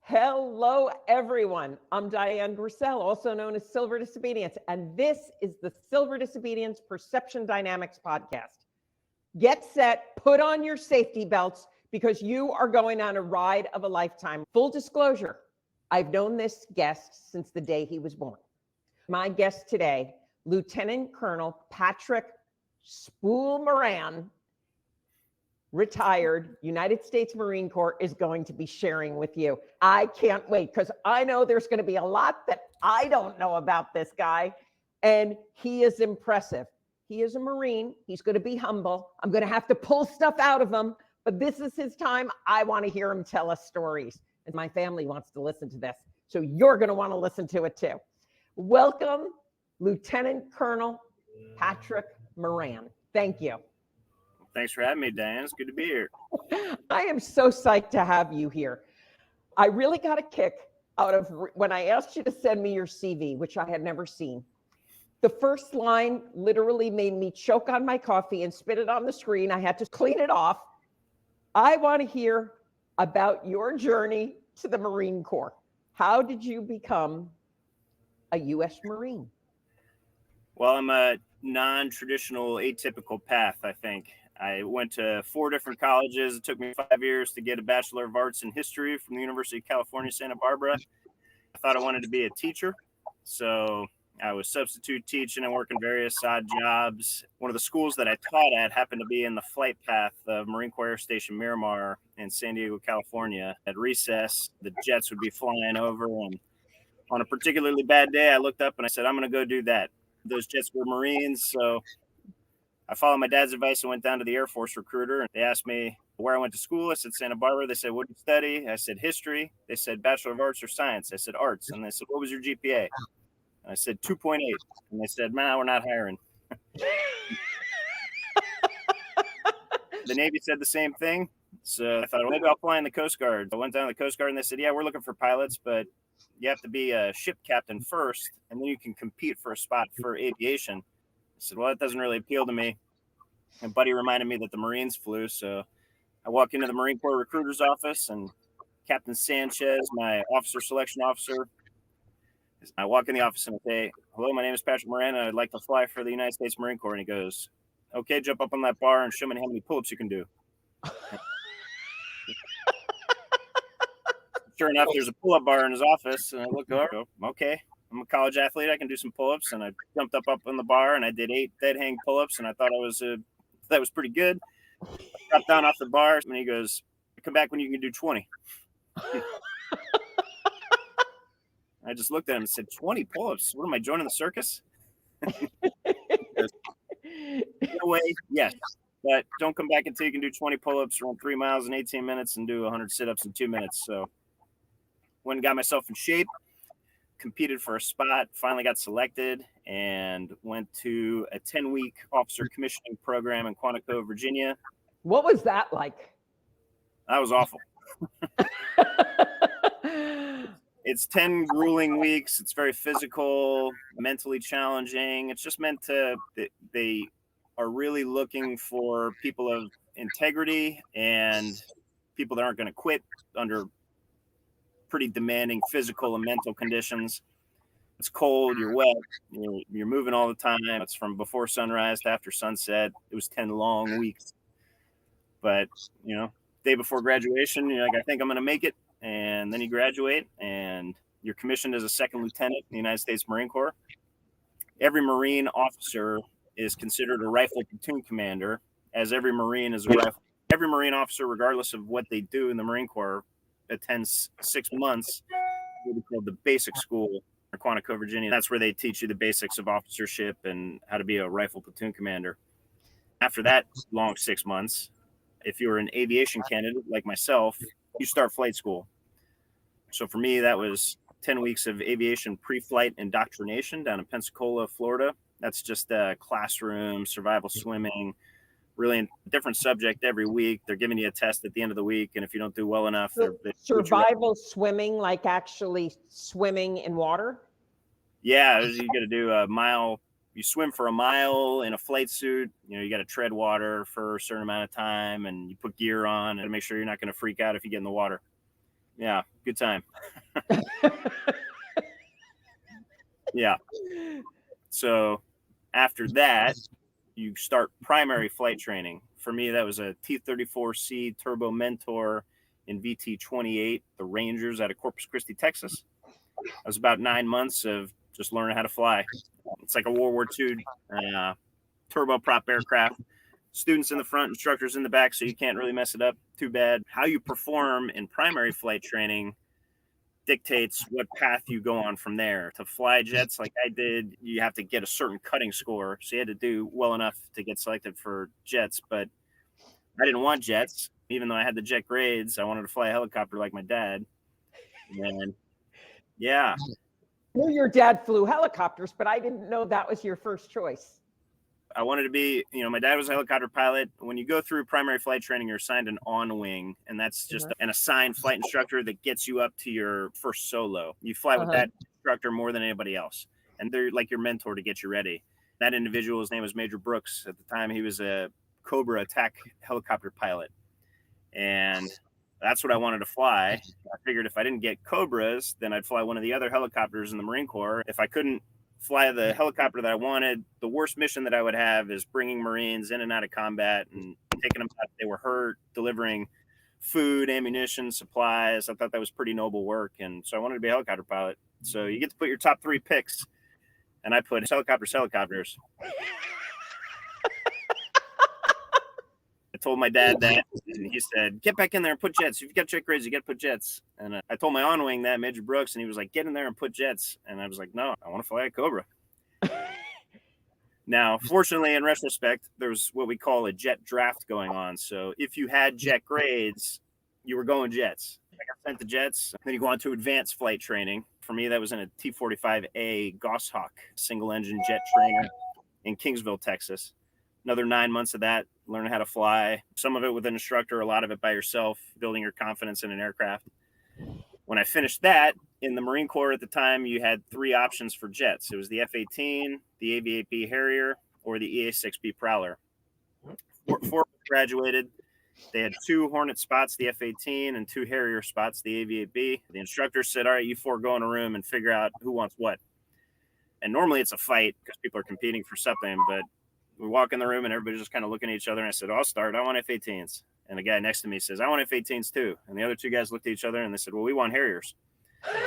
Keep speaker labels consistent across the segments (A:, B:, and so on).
A: Hello, everyone. I'm Diane Grissel, also known as Silver Disobedience, and this is the Silver Disobedience Perception Dynamics podcast. Get set, put on your safety belts, because you are going on a ride of a lifetime. Full disclosure, I've known this guest since the day he was born. My guest today, Lieutenant Colonel Patrick Spool Moran, retired United States Marine Corps, is going to be sharing with you. I can't wait because I know there's going to be a lot that I don't know about this guy, and he is impressive. He is a Marine. He's going to be humble. I'm going to have to pull stuff out of him, but this is his time. I want to hear him tell us stories, and my family wants to listen to this, so you're going to want to listen to it too. Welcome, Lieutenant Colonel Patrick Moran. Thank you.
B: Thanks for having me, Dan. It's good to be here.
A: I am so psyched to have you here. I really got a kick out of when I asked you to send me your CV, which I had never seen. The first line literally made me choke on my coffee and spit it on the screen. I had to clean it off. I want to hear about your journey to the Marine Corps. How did you become a U.S. Marine?
B: Well, I'm a non-traditional, atypical path, I think. I went to 4 different colleges. It took me 5 years to get a Bachelor of Arts in History from the University of California, Santa Barbara. I thought I wanted to be a teacher, so I was substitute teaching and working various odd jobs. One of the schools that I taught at happened to be in the flight path of Marine Corps Air Station Miramar in San Diego, California. At recess, the jets would be flying over, and on a particularly bad day, I looked up and I said, I'm going to go do that. Those jets were Marines, so I followed my dad's advice and went down to the Air Force recruiter, and they asked me where I went to school. I said Santa Barbara. They said, what did you study? I said history. They said Bachelor of Arts or Science. I said arts. And they said, what was your GPA? And I said 2.8. And they said, man, we're not hiring. The Navy said the same thing. So I thought, well, maybe I'll fly in the Coast Guard. I went down to the Coast Guard and they said, yeah, we're looking for pilots, but you have to be a ship captain first, and then you can compete for a spot for aviation. I said, well, that doesn't really appeal to me. And Buddy reminded me that the Marines flew. So I walk into the Marine Corps recruiter's office, and Captain Sanchez, my officer selection officer, I walk in the office and I say, hello, my name is Patrick Moran, and I'd like to fly for the United States Marine Corps. And he goes, okay, jump up on that bar and show me how many pull-ups you can do. Sure enough, there's a pull-up bar in his office, and I look over, okay, I'm a college athlete, I can do some pull-ups. And I jumped up on the bar and I did 8 dead hang pull-ups, and I thought that was pretty good. I dropped down off the bar, and he goes, come back when you can do 20. I just looked at him and said, 20 pull-ups? What am I, joining the circus? Goes, no way, yes. But don't come back until you can do 20 pull-ups, run 3 miles in 18 minutes, and do 100 sit-ups in 2 minutes. So went and got myself in shape, competed for a spot, finally got selected, and went to a 10-week officer commissioning program in Quantico, Virginia.
A: What was that like?
B: That was awful. It's 10 grueling weeks. It's very physical, mentally challenging. It's just meant to, they are really looking for people of integrity and people that aren't going to quit under pretty demanding physical and mental conditions. It's cold, you're wet, you're moving all the time. It's from before sunrise to after sunset. It was 10 long weeks. But, day before graduation, you're like, I think I'm going to make it. And then you graduate and you're commissioned as a second lieutenant in the United States Marine Corps. Every Marine officer is considered a rifle platoon commander, as every Marine is a rifle. Every Marine officer, regardless of what they do in the Marine Corps, attends 6 months, what we call the basic school in Quantico, Virginia. That's where they teach you the basics of officership and how to be a rifle platoon commander. After that long 6 months, if you're an aviation candidate like myself, you start flight school. So for me, that was 10 weeks of aviation pre-flight indoctrination down in Pensacola, Florida. That's just a classroom, survival swimming, really a different subject every week. They're giving you a test at the end of the week, and if you don't do well enough,
A: survival swimming, like actually swimming in water?
B: Yeah, you got to do a mile. You swim for a mile in a flight suit. You got to tread water for a certain amount of time, and you put gear on and make sure you're not going to freak out if you get in the water. Yeah, good time. Yeah. So after that, you start primary flight training. For me, that was a T-34C Turbo Mentor in VT-28, the Rangers out of Corpus Christi, Texas. That was about 9 months of just learning how to fly. It's like a World War II turboprop aircraft. Students in the front, instructors in the back, so you can't really mess it up too bad. How you perform in primary flight training dictates what path you go on from there. To fly jets like I did, you have to get a certain cutting score. So you had to do well enough to get selected for jets. But I didn't want jets, even though I had the jet grades. I wanted to fly a helicopter like my dad. And yeah,
A: I knew your dad flew helicopters, but I didn't know that was your first choice.
B: I wanted to be, my dad was a helicopter pilot. When you go through primary flight training, you're assigned an on wing, and that's just an assigned flight instructor that gets you up to your first solo. You fly with that instructor more than anybody else, and they're like your mentor to get you ready. That individual, his name was Major Brooks. At the time, he was a Cobra attack helicopter pilot, and that's what I wanted to fly. I figured if I didn't get Cobras, then I'd fly one of the other helicopters in the Marine Corps. If I couldn't fly the helicopter that I wanted, the worst mission that I would have is bringing Marines in and out of combat and taking them out if they were hurt, delivering food, ammunition, supplies. I thought that was pretty noble work. And so I wanted to be a helicopter pilot. So you get to put your top 3 picks. And I put helicopters. I told my dad that, and he said, get back in there and put jets. If you got jet grades, you got to put jets. And I told my on-wing that, Major Brooks, and he was like, get in there and put jets. And I was like, no, I want to fly a Cobra. Now, fortunately, in retrospect, there's what we call a jet draft going on. So if you had jet grades, you were going jets. I got sent to jets. Then you go on to advanced flight training. For me, that was in a T-45A Goshawk single-engine jet trainer in Kingsville, Texas. Another 9 months of that, learning how to fly. Some of it with an instructor, a lot of it by yourself, building your confidence in an aircraft. When I finished that, in the Marine Corps at the time, you had 3 options for jets. It was the F-18, the AV-8B Harrier, or the EA-6B Prowler. 4 graduated. They had 2 Hornet spots, the F-18, and 2 Harrier spots, the AV-8B. The instructor said, all right, you 4 go in a room and figure out who wants what. And normally it's a fight because people are competing for something, but we walk in the room and everybody's just kind of looking at each other. And I said, I'll start. I want F-18s. And the guy next to me says, I want F-18s too. And the other 2 guys looked at each other and they said, well, we want Harriers.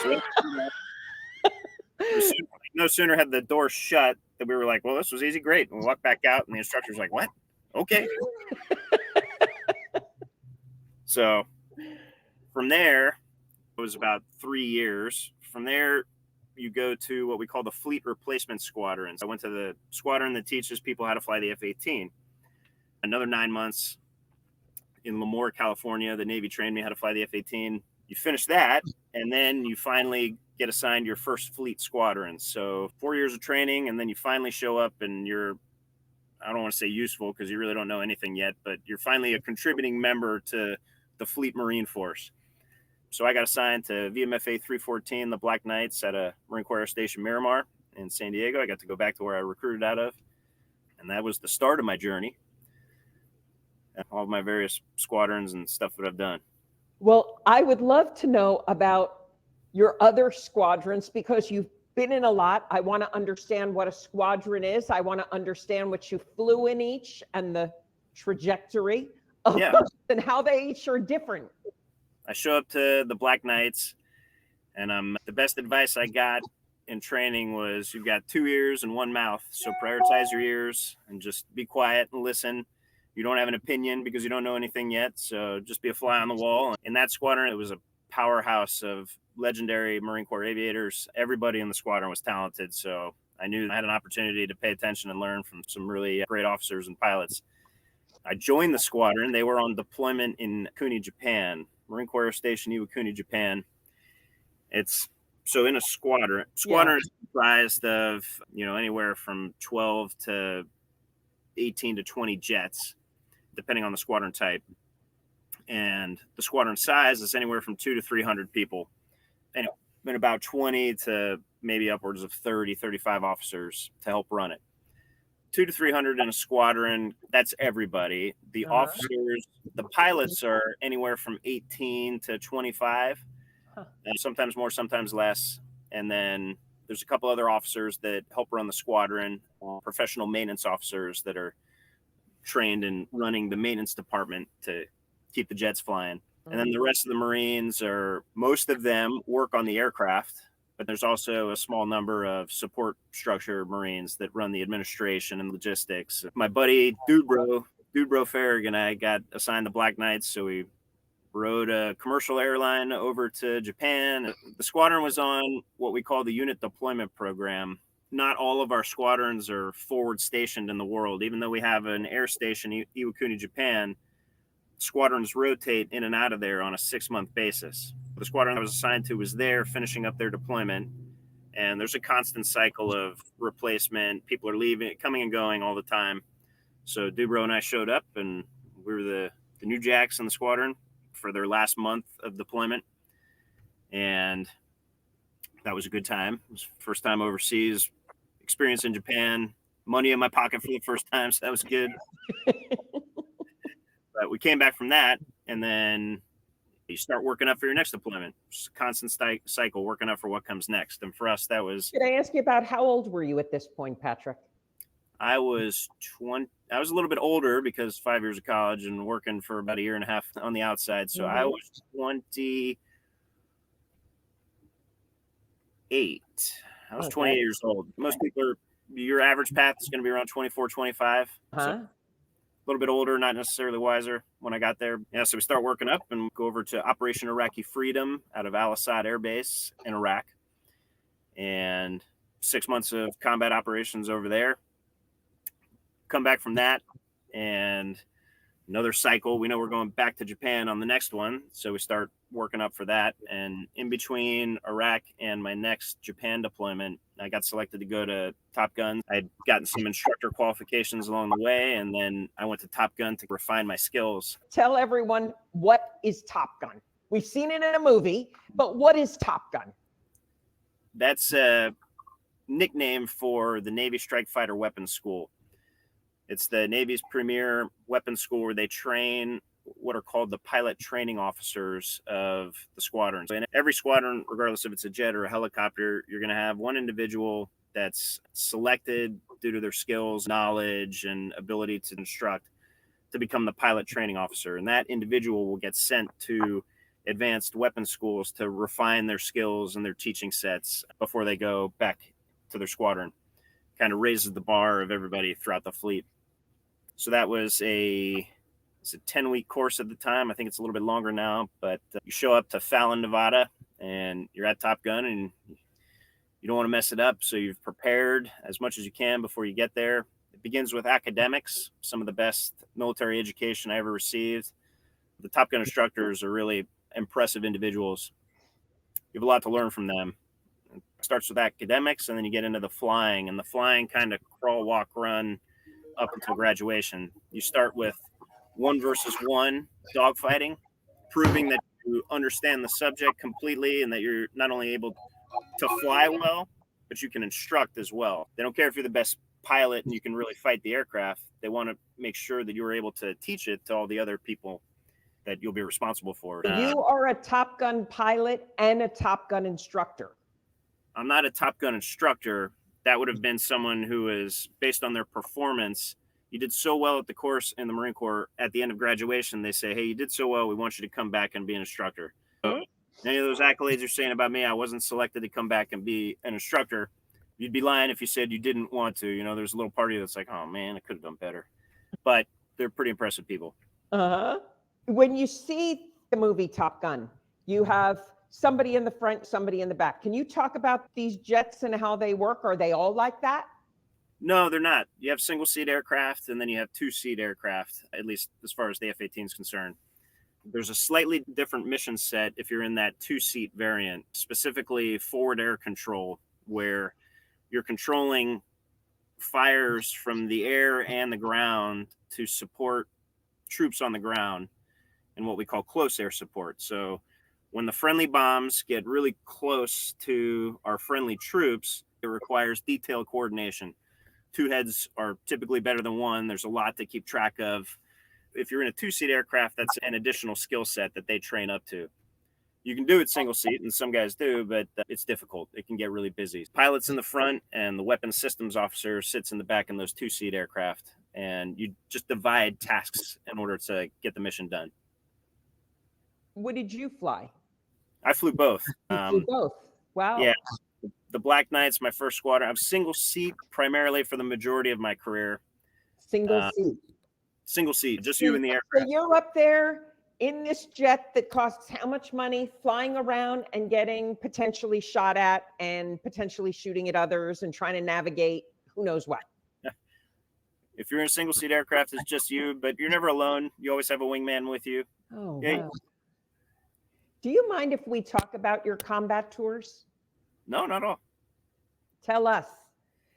B: So no sooner had the door shut that we were like, well, this was easy. Great. And we walked back out and the instructor's like, what? Okay. So from there, it was about 3 years. From there, you go to what we call the Fleet Replacement Squadrons. I went to the squadron that teaches people how to fly the F-18. Another 9 months in Lemoore, California. The Navy trained me how to fly the F-18. You finish that, and then you finally get assigned your first fleet squadron. So 4 years of training, and then you finally show up and you're, I don't want to say useful because you really don't know anything yet, but you're finally a contributing member to the Fleet Marine Force. So I got assigned to VMFA 314, the Black Knights at a Marine Corps Air Station Miramar in San Diego. I got to go back to where I recruited out of. And that was the start of my journey. All of my various squadrons and stuff that I've done.
A: Well, I would love to know about your other squadrons because you've been in a lot. I want to understand what a squadron is. I want to understand what you flew in each and the trajectory of and how they each are different.
B: I show up to the Black Knights, and the best advice I got in training was you've got 2 ears and 1 mouth. So prioritize your ears and just be quiet and listen. You don't have an opinion because you don't know anything yet. So just be a fly on the wall. In that squadron, it was a powerhouse of legendary Marine Corps aviators. Everybody in the squadron was talented. So I knew I had an opportunity to pay attention and learn from some really great officers and pilots. I joined the squadron. They were on deployment in Kuni, Japan. Marine Corps Air Station Iwakuni, Japan. It's so in a squadron is comprised of, anywhere from 12 to 18 to 20 jets, depending on the squadron type. And the squadron size is anywhere from 200 to 300 people. Anyway, been about 20 to maybe upwards of 30, 35 officers to help run it. 200 to 300 in a squadron, that's everybody. The officers, the pilots are anywhere from 18 to 25. and sometimes more, sometimes less. And then there's a couple other officers that help run the squadron, professional maintenance officers that are trained in running the maintenance department to keep the jets flying. And then the rest of the Marines most of them work on the aircraft, but there's also a small number of support structure Marines that run the administration and logistics. My buddy Dudebro Farragut and I got assigned to Black Knights, so we rode a commercial airline over to Japan. The squadron was on what we call the unit deployment program. Not all of our squadrons are forward stationed in the world. Even though we have an air station in Iwakuni, Japan, squadrons rotate in and out of there on a 6-month basis. The squadron I was assigned to was there finishing up their deployment, and there's a constant cycle of replacement. People are leaving, coming and going all the time. So Dubro and I showed up, and we were the new Jacks in the squadron for their last month of deployment, and that was a good time. It was first time overseas, experience in Japan, money in my pocket for the first time, so that was good. But we came back from that, and then you start working up for your next deployment. It's a constant cycle, working up for what comes next. And for us, that was.
A: Could I ask you about how old were you at this point, Patrick?
B: I was 20. I was a little bit older because 5 years of college and working for about a year and a half on the outside. So I was 28. I was 28 years old. Most people your average path is going to be around 24, 25. So a little bit older, not necessarily wiser when I got there. Yeah, so we start working up and go over to Operation Iraqi Freedom out of Al Asad Air Base in Iraq. And 6 months of combat operations over there. Come back from that and another cycle. We know we're going back to Japan on the next one, so we start working up for that. And in between Iraq and my next Japan deployment, I got selected to go to Top Gun. I'd gotten some instructor qualifications along the way, and then I went to Top Gun to refine my skills.
A: Tell everyone, what is Top Gun? We've seen it in a movie, but what is Top Gun?
B: That's a nickname for the Navy Strike Fighter Weapons School. It's the Navy's premier weapons school where they train what are called the pilot training officers of the squadrons. In every squadron, regardless if it's a jet or a helicopter, you're going to have one individual that's selected due to their skills, knowledge, and ability to instruct to become the pilot training officer. And that individual will get sent to advanced weapons schools to refine their skills and their teaching sets before they go back to their squadron. Kind of raises the bar of everybody throughout the fleet. So that was a 10-week course at the time. I think it's a little bit longer now, but you show up to Fallon, Nevada, and you're at Top Gun, and you don't want to mess it up. So you've prepared as much as you can before you get there. It begins with academics, some of the best military education I ever received. The Top Gun instructors are really impressive individuals. You have a lot to learn from them. It starts with academics, and then you get into the flying, and the flying kind of crawl, walk, run up until graduation. You start with 1-versus-1 dogfighting, proving that you understand the subject completely and that you're not only able to fly well, but you can instruct as well. They don't care if you're the best pilot and you can really fight the aircraft. They want to make sure that you're able to teach it to all the other people that you'll be responsible for.
A: You are a Top Gun pilot and a Top Gun instructor.
B: I'm not a Top Gun instructor. That would have been someone who is based on their performance. You did so well at the course in the Marine Corps. At the end of graduation, they say, hey, you did so well. We want you to come back and be an instructor. So any of those accolades you're saying about me, I wasn't selected to come back and be an instructor. You'd be lying if you said you didn't want to. You know, there's a little party that's like, oh, man, I could have done better. But they're pretty impressive people.
A: When you see the movie Top Gun, you have somebody in the front, somebody in the back. Can you talk about these jets and how they work? Are they all like that?
B: No, they're not. You have single-seat aircraft, and then you have two-seat aircraft, at least as far as the F-18 is concerned. There's a slightly different mission set if you're in that two-seat variant, specifically forward air control, where you're controlling fires from the air and the ground to support troops on the ground in what we call close air support. So when the friendly bombs get really close to our friendly troops, it requires detailed coordination. Two heads are typically better than one. There's a lot to keep track of. If you're in a two-seat aircraft, that's an additional skill set that they train up to. You can do it single seat, and some guys do, but it's difficult. It can get really busy. Pilot's in the front, and the weapons systems officer sits in the back in those 2-seat aircraft, and you just divide tasks in order to get the mission done.
A: What did you fly?
B: I flew both.
A: You flew both. Wow.
B: Yeah. The Black Knights, my first squadron. I was single seat primarily for the majority of my career.
A: Single seat.
B: Single seat, just you in the aircraft.
A: So you're up there in this jet that costs how much money, flying around and getting potentially shot at and potentially shooting at others and trying to navigate who knows what.
B: If you're in a single seat aircraft, it's just you, but you're never alone. You always have a wingman with you.
A: Oh,
B: Yeah.
A: wow. Do you mind if we talk about your combat tours?
B: No, not at all.
A: Tell us,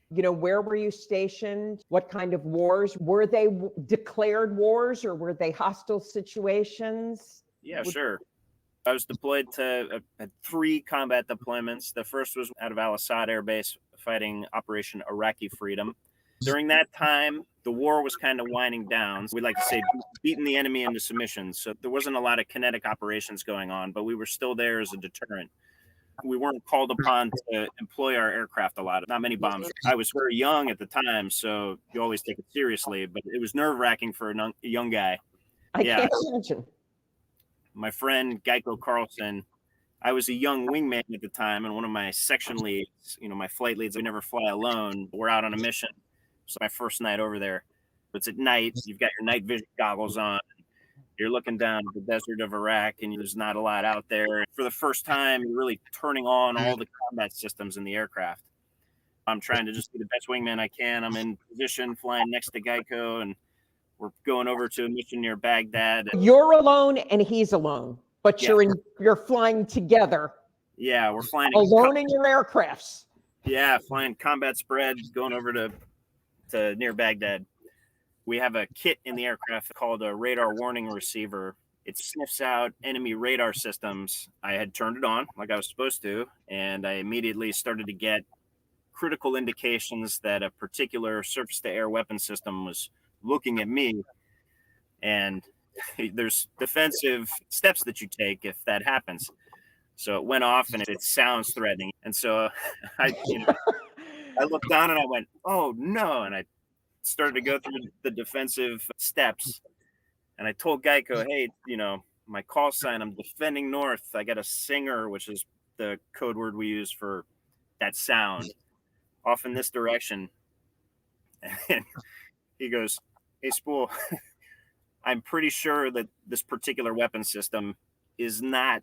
A: where were you stationed? What kind of wars? Were they declared wars or were they hostile situations?
B: Yeah, sure. I was deployed to 3 combat deployments. The first was out of Al Assad Air Base fighting Operation Iraqi Freedom. During that time, the war was kind of winding down. We like to say beating the enemy into submission. So there wasn't a lot of kinetic operations going on, but we were still there as a deterrent. We weren't called upon to employ our aircraft a lot. Not many bombs. I was very young at the time, so you always take it seriously, but it was nerve-wracking for a young guy.
A: I can't imagine.
B: My friend Geico Carlson, I was a young wingman at the time, and one of my section leads, my flight leads, we never fly alone. We're out on a mission. So my first night over there. It's at night. You've got your night vision goggles on. You're looking down at the desert of Iraq, and there's not a lot out there. For the first time, you're really turning on all the combat systems in the aircraft. I'm trying to just be the best wingman I can. I'm in position, flying next to Geico, and we're going over to a mission near Baghdad.
A: You're alone and he's alone, but
B: Yeah.
A: you're flying together.
B: Yeah, we're flying
A: alone in your aircrafts.
B: Yeah, flying combat spread, going over to near Baghdad. We have a kit in the aircraft called a radar warning receiver. It sniffs out enemy radar systems. I had turned it on like I was supposed to, and I immediately started to get critical indications that a particular surface-to-air weapon system was looking at me. And there's defensive steps that you take if that happens. So it went off, and it sounds threatening. And so I looked down and I went, oh no. And I started to go through the defensive steps. And I told Geico, hey, my call sign, I'm defending north. I got a singer, which is the code word we use for that sound, off in this direction. And he goes, hey, Spool, I'm pretty sure that this particular weapon system is not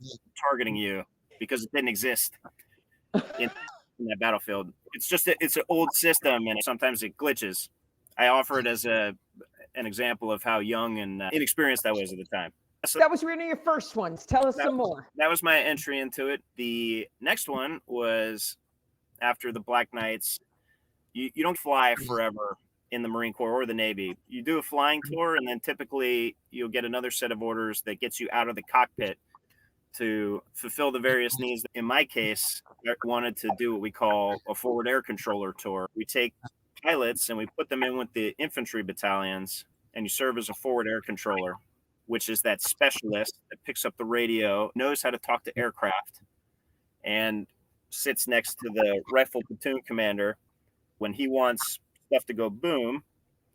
B: targeting you because it didn't exist in that battlefield. It's just it's an old system, and sometimes it glitches. I offer it as an example of how young and inexperienced I was at the time. So
A: that was one of your first ones. Tell us some more.
B: That was my entry into it. The next one was after the Black Knights. You don't fly forever in the Marine Corps or the Navy. You do a flying tour, and then typically you'll get another set of orders that gets you out of the cockpit to fulfill the various needs. In my case, I wanted to do what we call a forward air controller tour. We take pilots and we put them in with the infantry battalions, and you serve as a forward air controller, which is that specialist that picks up the radio, knows how to talk to aircraft, and sits next to the rifle platoon commander when he wants stuff to go boom.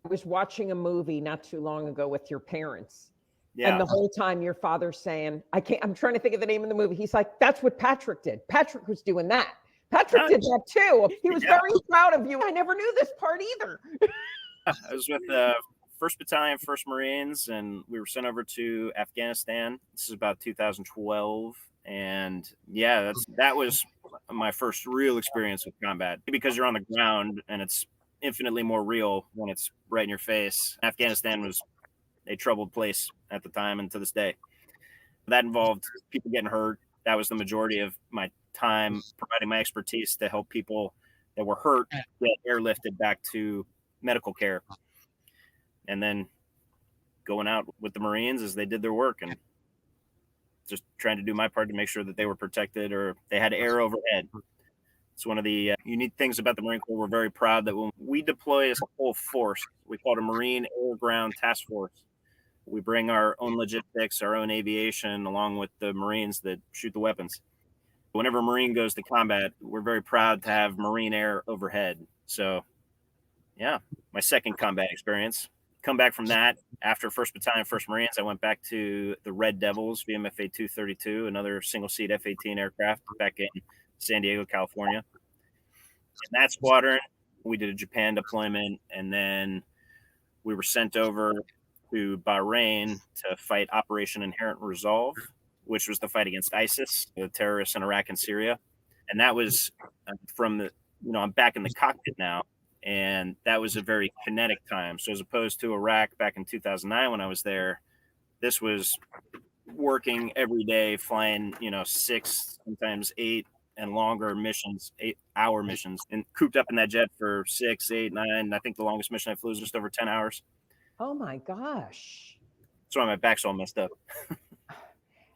A: I was watching a movie not too long ago with your parents.
B: Yeah.
A: And the whole time your father's saying, I'm trying to think of the name of the movie. He's like, that's what Patrick did. Patrick was doing that. Patrick did that too. He was very proud of you. I never knew this part either.
B: I was with the 1st Battalion, 1st Marines, and we were sent over to Afghanistan. This is about 2012. And yeah, that was my first real experience with combat, because you're on the ground and it's infinitely more real when it's right in your face. Afghanistan was a troubled place at the time and to this day. That involved people getting hurt. That was the majority of my time, providing my expertise to help people that were hurt get airlifted back to medical care. And then going out with the Marines as they did their work and just trying to do my part to make sure that they were protected or they had air overhead. It's one of the unique things about the Marine Corps. We're very proud that when we deploy as a whole force, we call it a Marine Air Ground Task Force. We bring our own logistics, our own aviation, along with the Marines that shoot the weapons. Whenever a Marine goes to combat, we're very proud to have Marine air overhead. So, yeah, my second combat experience. Come back from that after 1st Battalion, 1st Marines, I went back to the Red Devils, VMFA 232, another single seat F-18 aircraft back in San Diego, California. In that squadron, we did a Japan deployment, and then we were sent over to Bahrain to fight Operation Inherent Resolve, which was the fight against ISIS, the terrorists in Iraq and Syria. And that was from the, I'm back in the cockpit now. And that was a very kinetic time. So as opposed to Iraq back in 2009 when I was there, this was working every day, flying, 6, sometimes 8 and longer missions, 8-hour missions, and cooped up in that jet for 6, 8, 9. I think the longest mission I flew was just over 10 hours.
A: Oh my gosh.
B: That's why my back's all messed up.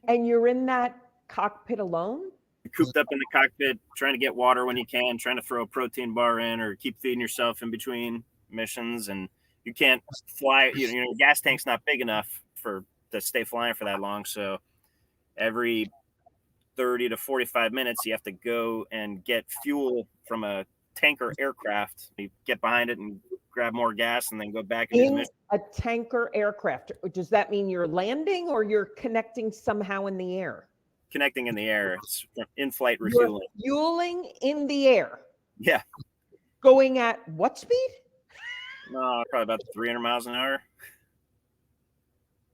A: And you're in that cockpit alone?
B: Cooped up in the cockpit, trying to get water when you can, trying to throw a protein bar in or keep feeding yourself in between missions. And you can't fly, your gas tank's not big enough to stay flying for that long. So every 30 to 45 minutes, you have to go and get fuel from a tanker aircraft. You get behind it and grab more gas and then go back and do the mission.
A: A tanker aircraft. Does that mean you're landing or you're connecting somehow in the air?
B: Connecting in the air. It's in-flight refueling.
A: You're fueling in the air.
B: Yeah.
A: Going at what speed?
B: Probably about 300 miles an hour.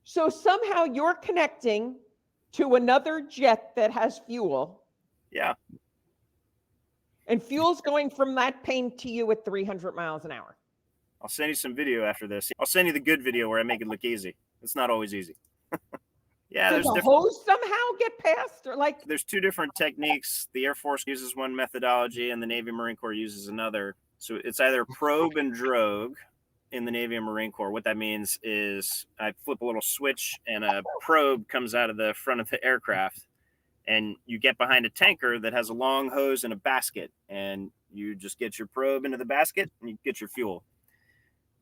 A: So somehow you're connecting to another jet that has fuel.
B: Yeah.
A: And fuel's going from that plane to you at 300 miles an hour.
B: I'll send you some video after this. I'll send you the good video where I make it look easy. It's not always easy. Yeah,
A: Does the hose somehow get past, or like?
B: There's 2 different techniques. The Air Force uses one methodology and the Navy Marine Corps uses another. So it's either probe and drogue in the Navy and Marine Corps. What that means is I flip a little switch and a probe comes out of the front of the aircraft, and you get behind a tanker that has a long hose and a basket, and you just get your probe into the basket and you get your fuel.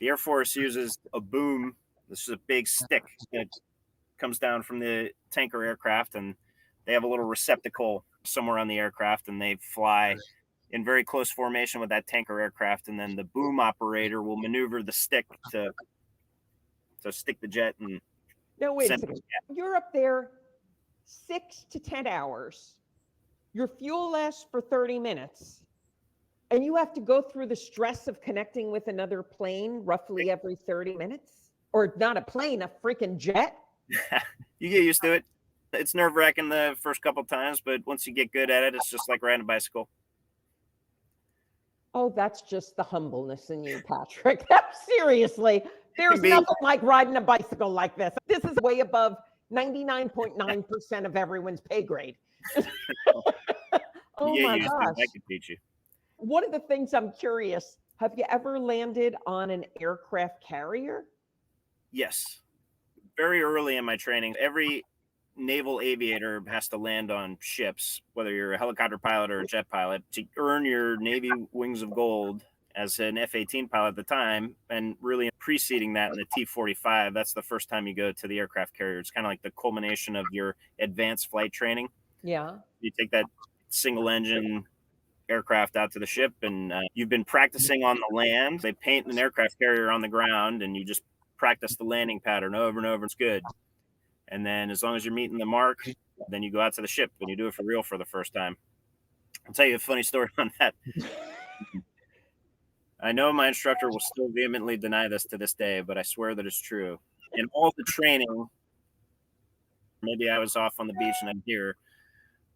B: The Air Force uses a boom. This is a big stick that comes down from the tanker aircraft, and they have a little receptacle somewhere on the aircraft, and they fly in very close formation with that tanker aircraft, and then the boom operator will maneuver the stick to stick the jet. And
A: no, wait a second. You're up there 6 to 10 hours. Your fuel lasts for 30 minutes. And you have to go through the stress of connecting with another plane roughly every 30 minutes? Or not a plane, a freaking jet?
B: You get used to it. It's nerve-wracking the first couple times, but once you get good at it, it's just like riding a bicycle.
A: Oh, that's just the humbleness in you, Patrick. Seriously, there's nothing like riding a bicycle like this. This is way above 99.9% of everyone's pay grade. Oh my gosh.
B: I could teach you.
A: One of the things I'm curious, have you ever landed on an aircraft carrier?
B: Yes. Very early in my training, every naval aviator has to land on ships, whether you're a helicopter pilot or a jet pilot, to earn your Navy Wings of Gold as an F-18 pilot at the time. And really preceding that in the T-45, that's the first time you go to the aircraft carrier. It's kind of like the culmination of your advanced flight training.
A: Yeah.
B: You take that single engine aircraft out to the ship, and you've been practicing on the land. They paint an aircraft carrier on the ground, and you just practice the landing pattern over and over. It's good. And then as long as you're meeting the mark, then you go out to the ship and you do it for real for the first time. I'll tell you a funny story on that. I know my instructor will still vehemently deny this to this day, but I swear that it's true. In all the training, maybe I was off on the beach and I'm here,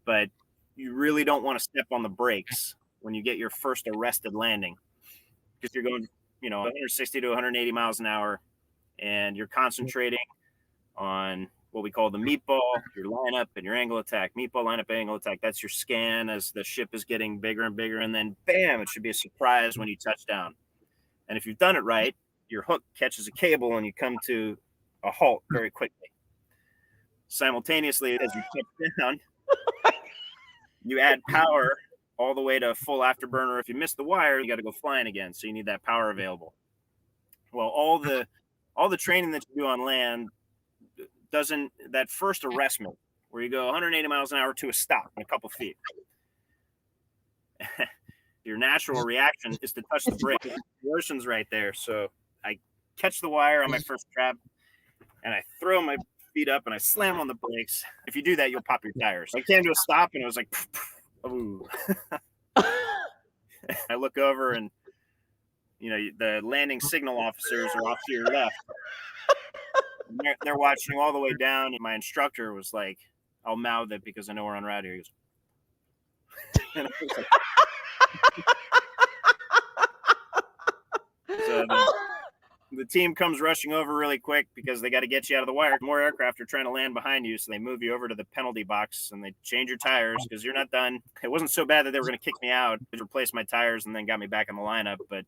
B: but you really don't want to step on the brakes when you get your first arrested landing, because you're going, 160 to 180 miles an hour, and you're concentrating on what we call the meatball, your lineup and your angle attack. Meatball, lineup, angle attack. That's your scan as the ship is getting bigger and bigger. And then bam, it should be a surprise when you touch down. And if you've done it right, your hook catches a cable and you come to a halt very quickly. Simultaneously, as you touch down, you add power all the way to full afterburner. If you miss the wire, you got to go flying again. So you need that power available. Well, all the training that you do on land doesn't, that first arrestment where you go 180 miles an hour to a stop in a couple feet. Your natural reaction is to touch the brake. The ocean's right there. So I catch the wire on my first grab and I throw my feet up and I slam on the brakes. If you do that, you'll pop your tires. I came to a stop and it was like, ooh. I look over and, you know, the landing signal officers are off to your left. They're watching all the way down. And my instructor was like, I'll mouth it because I know we're on route here. He goes, and I was like, so the team comes rushing over really quick because they got to get you out of the wire. More aircraft are trying to land behind you, so they move you over to the penalty box and they change your tires because you're not done. It wasn't so bad that they were going to kick me out. They replaced my tires and then got me back in the lineup. But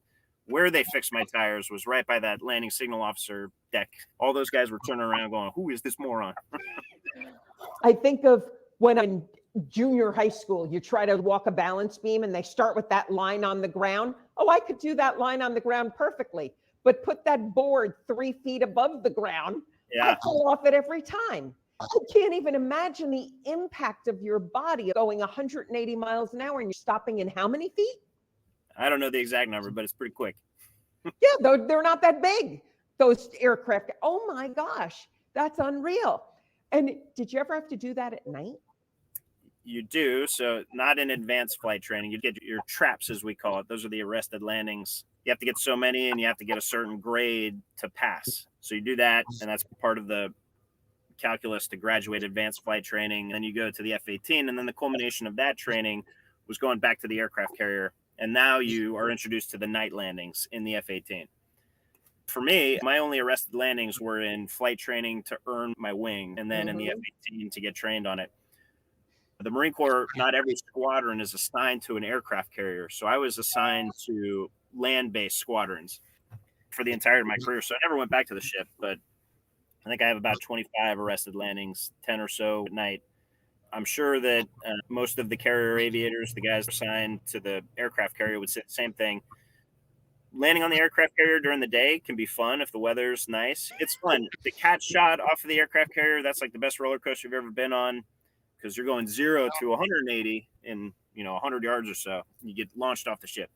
B: where they fixed my tires was right by that landing signal officer deck. All those guys were turning around going, who is this moron?
A: I think of when I'm junior high school, you try to walk a balance beam and they start with that line on the ground. Oh, I could do that line on the ground perfectly, but put that board 3 feet above the ground.
B: Yeah.
A: I fall off it every time. I can't even imagine the impact of your body going 180 miles an hour and you're stopping in how many feet?
B: I don't know the exact number, but it's pretty quick.
A: Yeah, they're not that big, those aircraft. Oh my gosh, that's unreal. And did you ever have to do that at night?
B: You do. So not in advanced flight training. You get your traps, as we call it. Those are the arrested landings. You have to get so many and you have to get a certain grade to pass. So you do that, and that's part of the calculus to graduate advanced flight training. And then you go to the F-18, and then the culmination of that training was going back to the aircraft carrier. And now you are introduced to the night landings in the F-18. For me, my only arrested landings were in flight training to earn my wing, and then in the F-18 to get trained on it. The Marine Corps, not every squadron is assigned to an aircraft carrier. So I was assigned to land-based squadrons for the entirety of my career. So I never went back to the ship, but I think I have about 25 arrested landings, 10 or so at night. I'm sure that most of the carrier aviators, the guys assigned to the aircraft carrier, would say the same thing. Landing on the aircraft carrier during the day can be fun if the weather's nice. It's fun. The catch shot off of the aircraft carrier, that's like the best roller coaster you've ever been on, because you're going 0 to 180 in 100 yards or so. You get launched off the ship,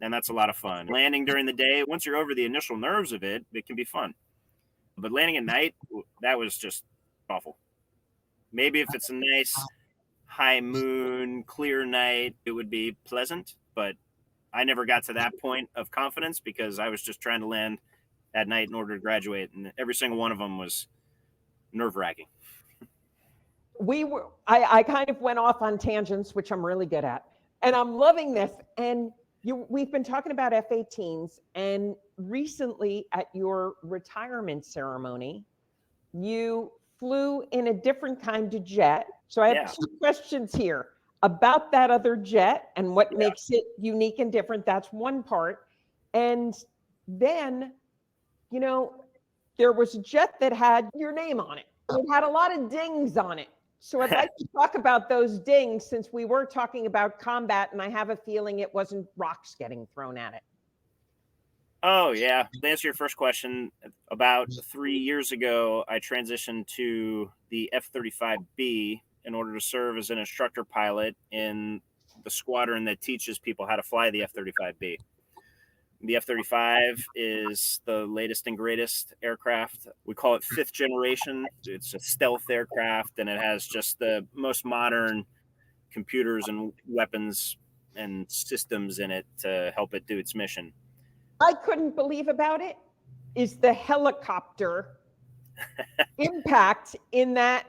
B: and that's a lot of fun. Landing during the day, once you're over the initial nerves of it, it can be fun. But landing at night, that was just awful. Maybe if it's a nice high moon, clear night, it would be pleasant, but I never got to that point of confidence because I was just trying to land at night in order to graduate, and every single one of them was nerve-wracking.
A: I kind of went off on tangents, which I'm really good at, and I'm loving this. And we've been talking about F-18s, and recently at your retirement ceremony, you flew in a different kind of jet. So I have 2 questions here about that other jet and what makes it unique and different. That's one part. And then, there was a jet that had your name on it. It had a lot of dings on it. So I'd like to talk about those dings, since we were talking about combat, and I have a feeling it wasn't rocks getting thrown at it.
B: Oh, yeah. To answer your first question, about 3 years ago, I transitioned to the F-35B in order to serve as an instructor pilot in the squadron that teaches people how to fly the F-35B. The F-35 is the latest and greatest aircraft. We call it 5th generation. It's a stealth aircraft, and it has just the most modern computers and weapons and systems in it to help it do its mission.
A: I couldn't believe about it is the helicopter impact, in that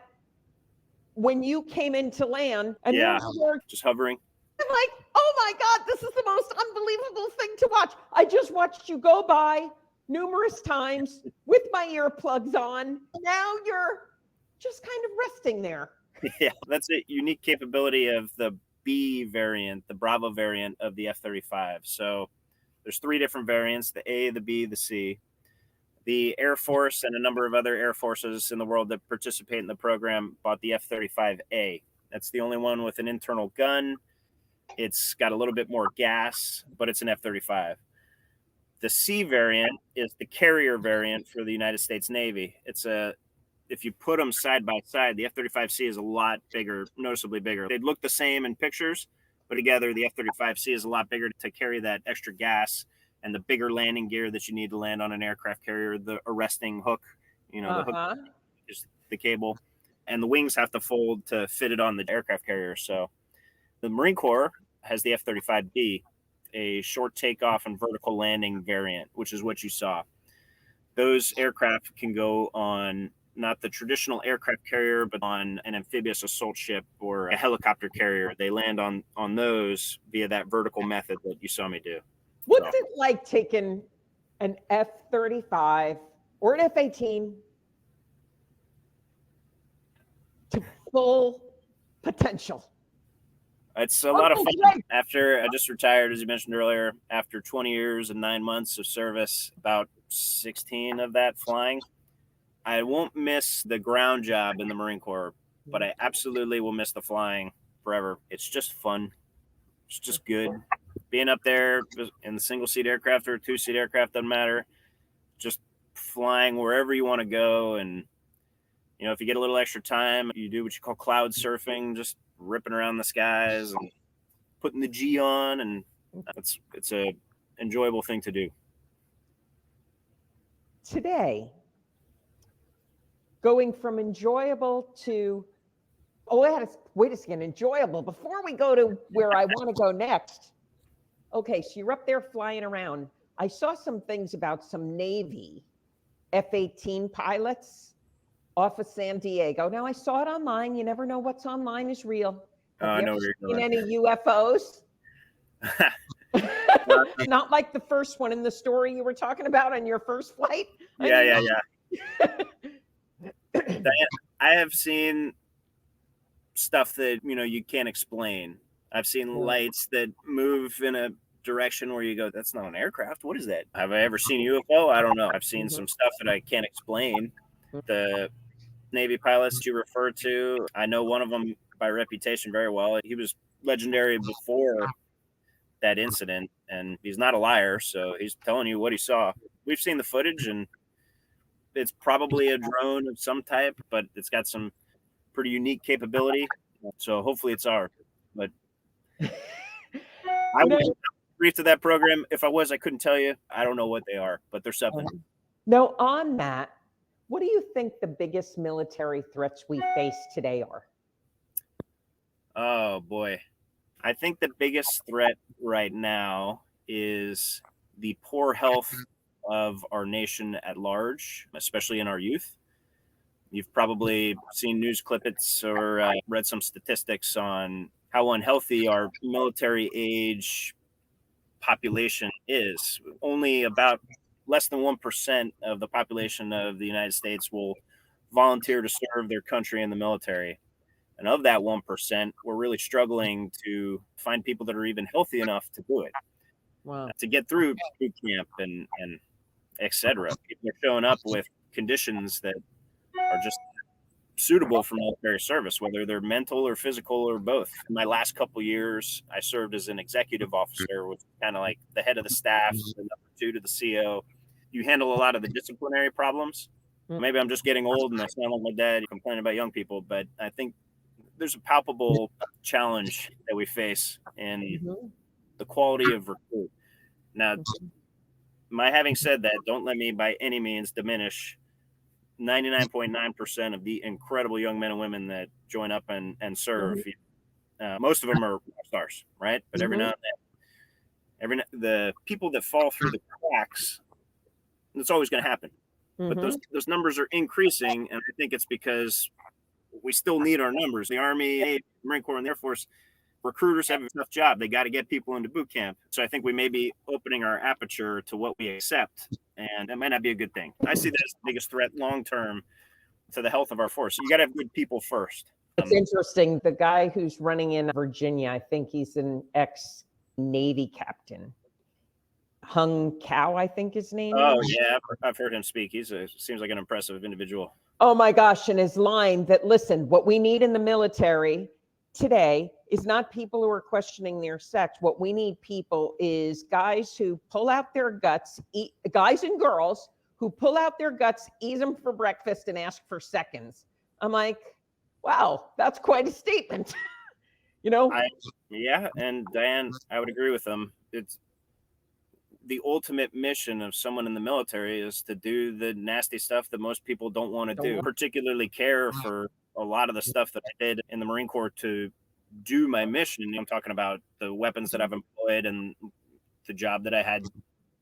A: when you came in to land and you were
B: just hovering.
A: I'm like, oh my God, this is the most unbelievable thing to watch. I just watched you go by numerous times with my earplugs on. Now you're just kind of resting there.
B: Yeah, that's a unique capability of the B variant, the Bravo variant of the F-35. So there's 3 different variants: the A, the B, the C. The Air Force and a number of other air forces in the world that participate in the program bought the F-35A. That's the only one with an internal gun. It's got a little bit more gas, but it's an F-35. The C variant is the carrier variant for the United States Navy. It's if you put them side by side, the F-35C is a lot bigger, noticeably bigger. They'd look the same in pictures, but together the F-35C is a lot bigger to carry that extra gas and the bigger landing gear that you need to land on an aircraft carrier, the arresting hook, the hook is the cable, and the wings have to fold to fit it on the aircraft carrier. So the Marine Corps has the F-35B, a short takeoff and vertical landing variant, which is what you saw. Those aircraft can go on not the traditional aircraft carrier, but on an amphibious assault ship or a helicopter carrier. They land on those via that vertical method that you saw me do.
A: What's it like taking an F-35 or an F-18 to full potential?
B: It's a lot of fun. After I just retired, as you mentioned earlier, after 20 years and 9 months of service, about 16 of that flying. I won't miss the ground job in the Marine Corps, but I absolutely will miss the flying forever. It's just fun. It's just good. Being up there in the single seat aircraft or 2-seat aircraft, doesn't matter. Just flying wherever you want to go. And, if you get a little extra time, you do what you call cloud surfing, just ripping around the skies and putting the G on. And it's a enjoyable thing to do.
A: Today, going from enjoyable to, wait a second, enjoyable. Before we go to where I want to go next. Okay, so you're up there flying around. I saw some things about some Navy F-18 pilots off of San Diego. Now, I saw it online. You never know what's online is real.
B: I know where you're going.
A: Any UFOs? Not like the first one in the story you were talking about on your first flight?
B: Yeah. I have seen stuff that, you can't explain. I've seen lights that move in a direction where you go, that's not an aircraft. What is that? Have I ever seen a UFO? I don't know. I've seen some stuff that I can't explain. The Navy pilots you refer to, I know one of them by reputation very well. He was legendary before that incident, and he's not a liar, so he's telling you what he saw. We've seen the footage, and it's probably a drone of some type, but it's got some pretty unique capability. So hopefully it's ours. But I was brief to that program. If I was, I couldn't tell you. I don't know what they are, but they're something.
A: Now, on that, what do you think the biggest military threats we face today are?
B: Oh, boy. I think the biggest threat right now is the poor health of our nation at large, especially in our youth. You've probably seen news clippets or read some statistics on how unhealthy our military age population is. Only about less than 1% of the population of the United States will volunteer to serve their country in the military. And of that 1%, we're really struggling to find people that are even healthy enough to do it.
A: Wow.
B: To get through boot camp and et cetera. People are showing up with conditions that are just suitable for military service, whether they're mental or physical or both. In my last couple of years, I served as an executive officer, which is kind of like the head of the staff, the number 2 to the CO. You handle a lot of the disciplinary problems. Maybe I'm just getting old and I sound like my dad complaining about young people, but I think there's a palpable challenge that we face in the quality of recruit. Now, my having said that, don't let me by any means diminish 99.9% of the incredible young men and women that join up and serve. Most of them are stars, right? But every now and then, the people that fall through the cracks, it's always going to happen. But those numbers are increasing, and I think it's because we still need our numbers. The Army, Marine Corps, and the Air Force recruiters have a tough job. They got to get people into boot camp. So I think we may be opening our aperture to what we accept, and that might not be a good thing. I see that as the biggest threat long term to the health of our force. You got to have good people first.
A: It's interesting. The guy who's running in Virginia, I think he's an ex-Navy captain. Hung Cao, I think his name is.
B: Oh, yeah. I've heard him speak. Seems like an impressive individual.
A: Oh, my gosh. And his line that, listen, what we need in the military today is not people who are questioning their sex. What we need people is guys who pull out their guts, guys and girls who pull out their guts, eat them for breakfast, and ask for seconds. I'm like, wow, that's quite a statement.
B: Yeah, and Diane, I would agree with them. It's the ultimate mission of someone in the military is to do the nasty stuff that most people don't want to do, particularly care for a lot of the stuff that I did in the Marine Corps to do my mission. I'm talking about the weapons that I've employed and the job that I had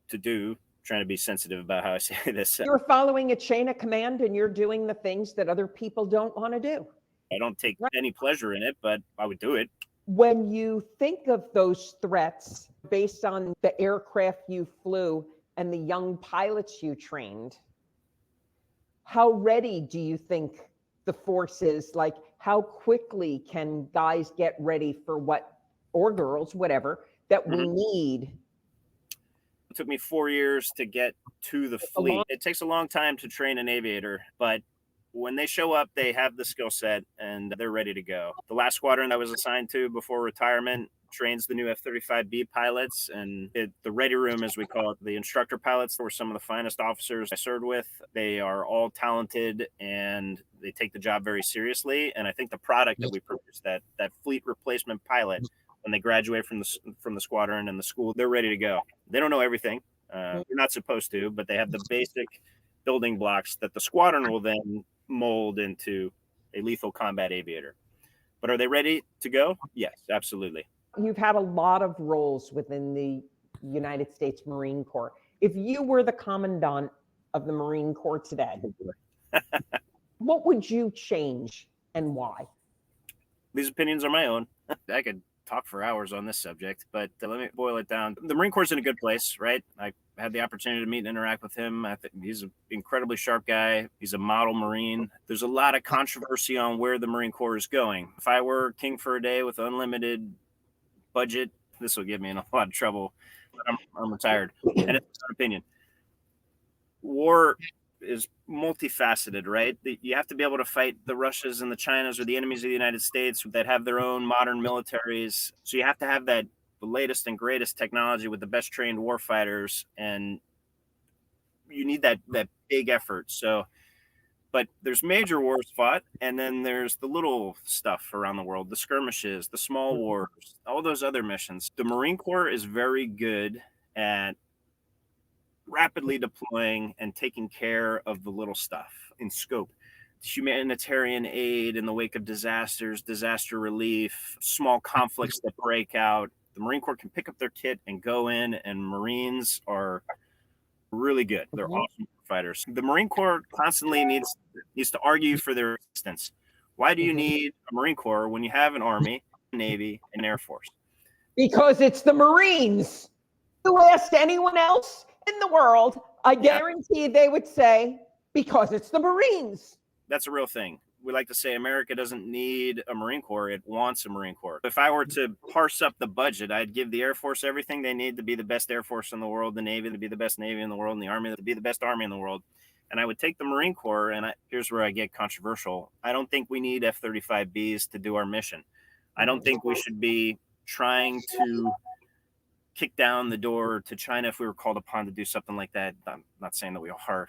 B: to do. Trying to be sensitive about how I say this.
A: You're following a chain of command and you're doing the things that other people don't want to do.
B: I don't take any pleasure in it, but I would do it.
A: When you think of those threats based on the aircraft you flew and the young pilots you trained, how ready do you think the force is? Like, how quickly can guys get ready for what, or girls, whatever, that we need?
B: It took me 4 years to get to the fleet. It takes a long time to train an aviator, but when they show up, they have the skill set and they're ready to go. The last squadron I was assigned to before retirement trains the new F-35B pilots, and the ready room, as we call it, the instructor pilots were some of the finest officers I served with. They are all talented and they take the job very seriously. And I think the product that we produce, that fleet replacement pilot, when they graduate from the squadron and the school, they're ready to go. They don't know everything. They're not supposed to, but they have the basic building blocks that the squadron will then mold into a lethal combat aviator. But are they ready to go? Yes, absolutely.
A: You've had a lot of roles within the United States Marine Corps. If you were the commandant of the Marine Corps today, what would you change and why?
B: These opinions are my own. I could talk for hours on this subject, but let me boil it down. The Marine Corps is in a good place, right? I had the opportunity to meet and interact with him. I think he's an incredibly sharp guy. He's a model Marine. There's a lot of controversy on where the Marine Corps is going. If I were king for a day with unlimited budget, this will get me in a lot of trouble. I'm retired, and it's an opinion. War is multifaceted, right? You have to be able to fight the Russias and the Chinas or the enemies of the United States that have their own modern militaries. So you have to have the latest and greatest technology with the best trained warfighters, and you need that big effort. So, but there's major wars fought, and then there's the little stuff around the world, the skirmishes, the small wars, all those other missions. The Marine Corps is very good at rapidly deploying and taking care of the little stuff in scope. Humanitarian aid in the wake of disasters, disaster relief, small conflicts that break out. The Marine Corps can pick up their kit and go in, and Marines are really good. They're awesome fighters. The Marine Corps constantly needs to argue for their existence. Why do you need a Marine Corps when you have an Army, Navy, and Air Force?
A: Because it's the Marines. You asked anyone else in the world, I guarantee they would say, because it's the Marines.
B: That's a real thing. We like to say America doesn't need a Marine Corps, it wants a Marine Corps. If I were to parse up the budget, I'd give the Air Force everything they need to be the best Air Force in the world, the Navy to be the best Navy in the world, and the Army to be the best Army in the world. And I would take the Marine Corps, and here's where I get controversial. I don't think we need F-35Bs to do our mission. I don't think we should be trying to kick down the door to China if we were called upon to do something like that. I'm not saying that we are.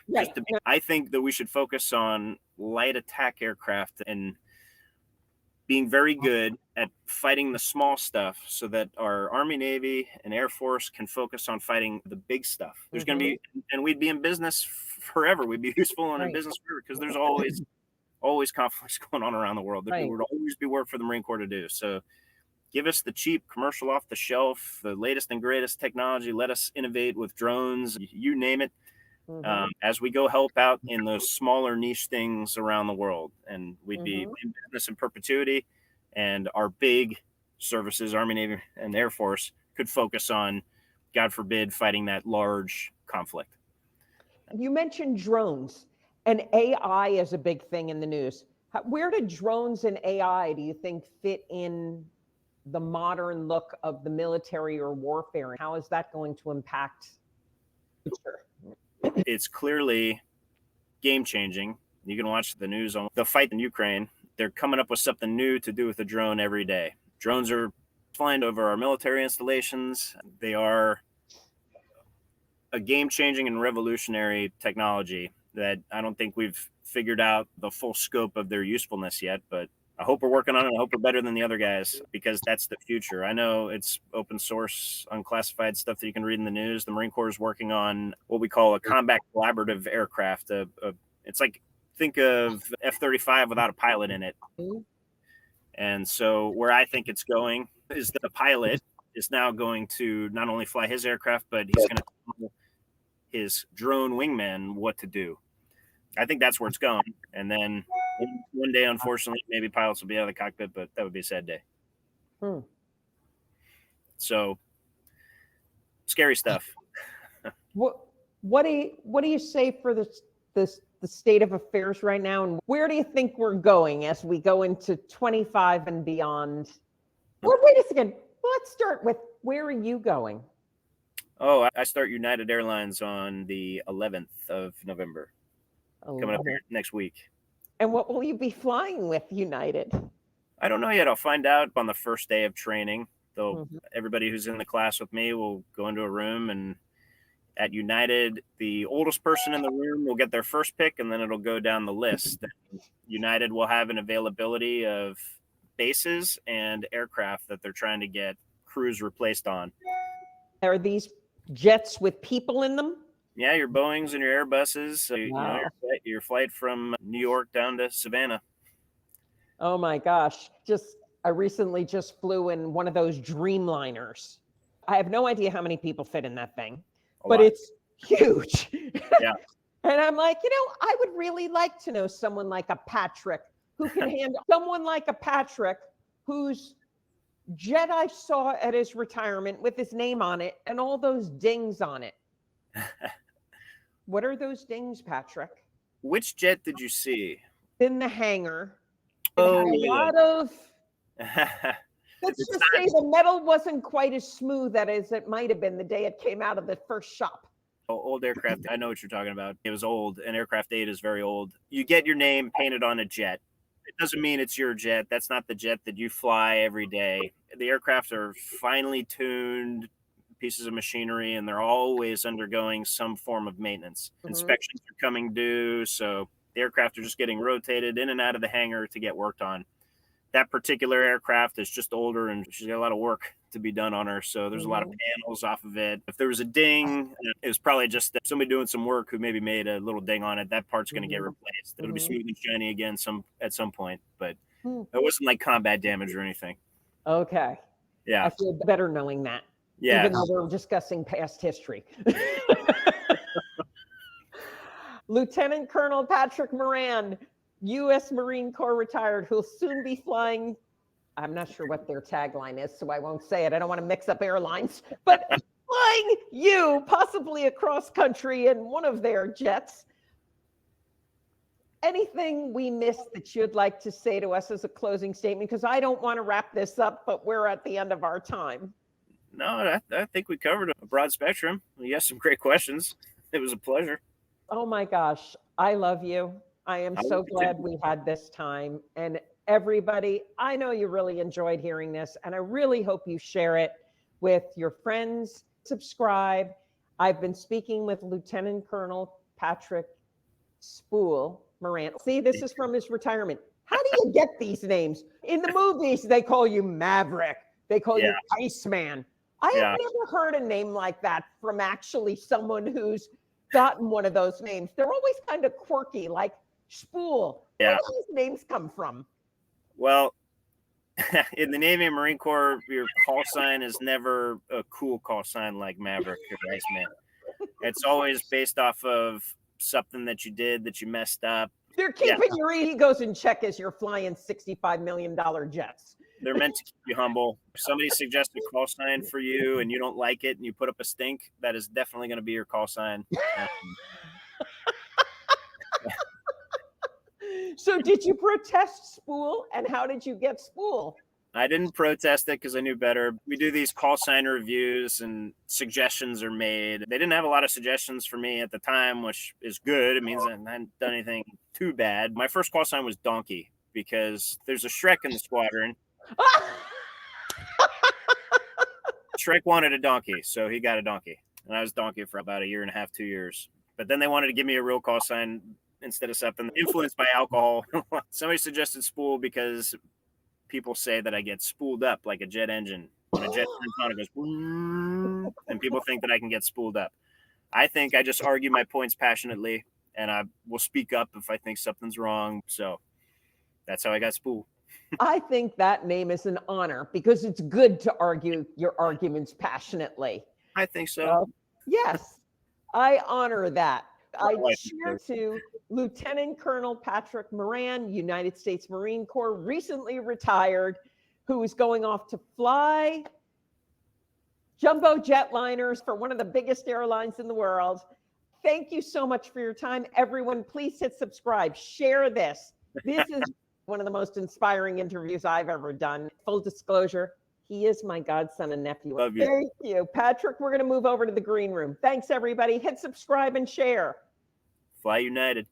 B: I think that we should focus on light attack aircraft and being very good at fighting the small stuff so that our Army, Navy, and Air Force can focus on fighting the big stuff. There's going to be, and we'd be in business forever. We'd be useful and in business forever because there's always conflicts going on around the world. There would always be work for the Marine Corps to do. So give us the cheap commercial off the shelf, the latest and greatest technology. Let us innovate with drones, you name it, as we go help out in those smaller niche things around the world. And we'd be in business in perpetuity. And our big services, Army, Navy, and Air Force, could focus on, God forbid, fighting that large conflict.
A: You mentioned drones, and AI is a big thing in the news. Where do drones and AI, do you think, fit in the modern look of the military or warfare? How is that going to impact?
B: It's clearly game changing. You can watch the news on the fight in Ukraine. They're coming up with something new to do with a drone every day. Drones are flying over our military installations. They are a game-changing and revolutionary technology that I don't think we've figured out the full scope of their usefulness yet, but I hope we're working on it. I hope we're better than the other guys because that's the future. I know it's open source, unclassified stuff that you can read in the news. The Marine Corps is working on what we call a combat collaborative aircraft. It's like, think of F-35 without a pilot in it. And so where I think it's going is that the pilot is now going to not only fly his aircraft, but he's going to tell his drone wingman what to do. I think that's where it's going. And then one day, unfortunately, maybe pilots will be out of the cockpit, but that would be a sad day. So scary stuff.
A: What do you say for the state of affairs right now, and where do you think we're going as we go into 25 and beyond? Well, wait a second. Let's start with, where are you going?
B: Oh, I start United Airlines on the 11th of November, coming up here next week.
A: And what will you be flying with United?
B: I don't know yet. I'll find out on the first day of training. Everybody who's in the class with me will go into a room, and at United, the oldest person in the room will get their first pick, and then it'll go down the list. United will have an availability of bases and aircraft that they're trying to get crews replaced on.
A: Are these jets with people in them?
B: Yeah, your Boeings and your Airbuses.
A: Wow.
B: Your flight from New York down to Savannah.
A: Oh my gosh. I recently just flew in one of those Dreamliners. I have no idea how many people fit in that thing, but it's huge.
B: Yeah.
A: And I'm like, I would really like to know someone like a Patrick who can handle someone like a Patrick whose jet I saw at his retirement with his name on it and all those dings on it. What are those dings, Patrick?
B: Which jet did you see?
A: In the hangar.
B: Oh,
A: a lot of, let's just say the metal wasn't quite as smooth as it might have been the day it came out of the first shop.
B: Old aircraft. I know what you're talking about. It was old, and Aircraft 8 is very old. You get your name painted on a jet. It doesn't mean it's your jet. That's not the jet that you fly every day. The aircraft are finely tuned pieces of machinery, and they're always undergoing some form of maintenance. Inspections are coming due, so the aircraft are just getting rotated in and out of the hangar to get worked on. That particular aircraft is just older, and she's got a lot of work to be done on her, so there's a lot of panels off of it. If there was a ding, it was probably just somebody doing some work who maybe made a little ding on it. That part's going to get replaced. It'll be smooth and shiny again at some point, but it wasn't like combat damage or anything.
A: Okay.
B: Yeah.
A: I feel better knowing that.
B: Yeah.
A: Even though we're discussing past history. Lieutenant Colonel Patrick Moran, U.S. Marine Corps retired, who'll soon be flying. I'm not sure what their tagline is, so I won't say it. I don't want to mix up airlines, but flying you possibly across country in one of their jets. Anything we missed that you'd like to say to us as a closing statement? Because I don't want to wrap this up, but we're at the end of our time.
B: No, I think we covered a broad spectrum. You asked some great questions. It was a pleasure.
A: Oh my gosh, I love you. I am so glad we had this time. And everybody, I know you really enjoyed hearing this, and I really hope you share it with your friends. Subscribe. I've been speaking with Lieutenant Colonel Patrick Spool Moran. See, this is from his retirement. How do you get these names? In the movies, they call you Maverick. They call you Iceman. I have never heard a name like that from actually someone who's gotten one of those names. They're always kind of quirky, like Spool.
B: Yeah.
A: Where do these names come from?
B: Well, in the Navy and Marine Corps, your call sign is never a cool call sign like Maverick or Iceman. It's always based off of something that you did that you messed up.
A: They're keeping your egos in check as you're flying $65 million jets.
B: They're meant to keep you humble. If somebody suggests a call sign for you and you don't like it and you put up a stink, that is definitely going to be your call sign.
A: So did you protest Spool, and how did you get Spool?
B: I didn't protest it because I knew better. We do these call sign reviews and suggestions are made. They didn't have a lot of suggestions for me at the time, which is good. It means I hadn't done anything too bad. My first call sign was Donkey because there's a Shrek in the squadron. Shrek wanted a donkey, so he got a donkey. and I was donkey for about a year and a half, 2 years. But then they wanted to give me a real call sign instead of something influenced by alcohol. Somebody suggested spool because people say that I get spooled up like a jet engine. When a jet turns on, it goes, "Woo," and people think that I can get spooled up. I think I just argue my points passionately, and I will speak up if I think something's wrong. So that's how I got spooled.
A: I think that name is an honor because it's good to argue your arguments passionately.
B: I think so.
A: So, yes, I honor that. I
B: wife
A: cheer
B: does.
A: to Lieutenant Colonel Patrick Moran, United States Marine Corps, recently retired, who is going off to fly jumbo jetliners for one of the biggest airlines in the world. Thank you so much for your time. Everyone, please hit subscribe, share this. This is one of the most inspiring interviews I've ever done. Full disclosure, he is my godson and nephew.
B: Love you.
A: Thank you, Patrick. We're going to move over to the green room. Thanks, everybody. Hit subscribe and share.
B: Fly United.